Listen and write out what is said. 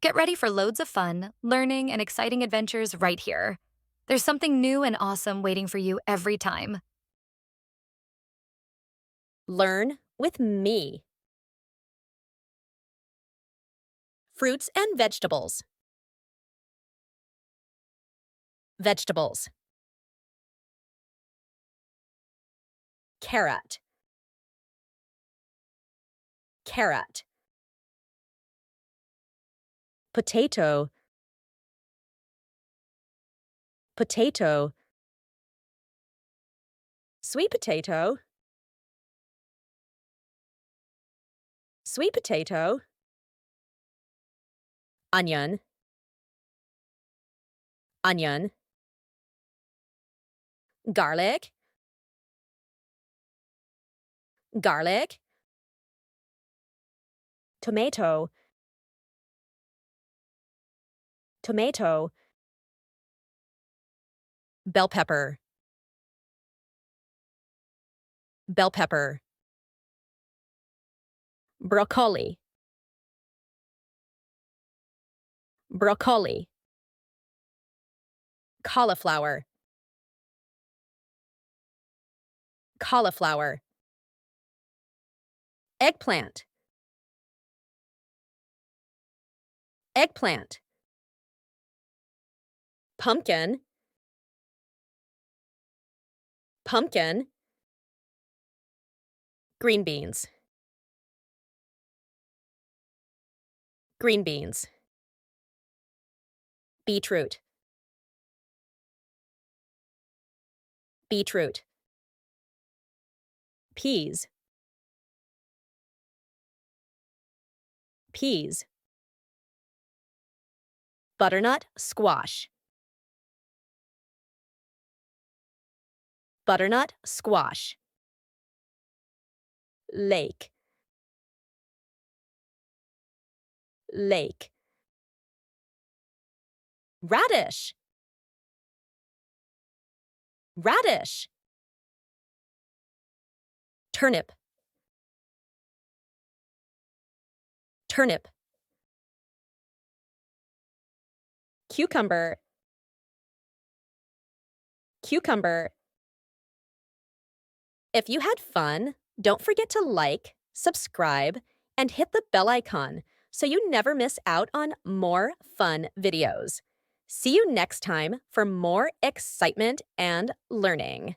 Get ready for loads of fun, learning, and exciting adventures right here. There's something new and awesome waiting for you every time. Learn with me. Fruits and vegetables. Vegetables. Carrot. Carrot. Potato. Potato. Sweet potato. Sweet potato. Onion. Onion. Garlic. Garlic. Tomato. Tomato. Bell pepper. Bell pepper. Broccoli. Broccoli. Cauliflower. Cauliflower. Eggplant. Eggplant. Pumpkin. Pumpkin. Green beans. Green beans. Beetroot. Beetroot. Peas. Peas. Butternut squash. Butternut squash. Lake. Lake. Radish. Radish. Turnip. Turnip. Cucumber. Cucumber. If you had fun, don't forget to like, subscribe, and hit the bell icon so you never miss out on more fun videos. See you next time for more excitement and learning.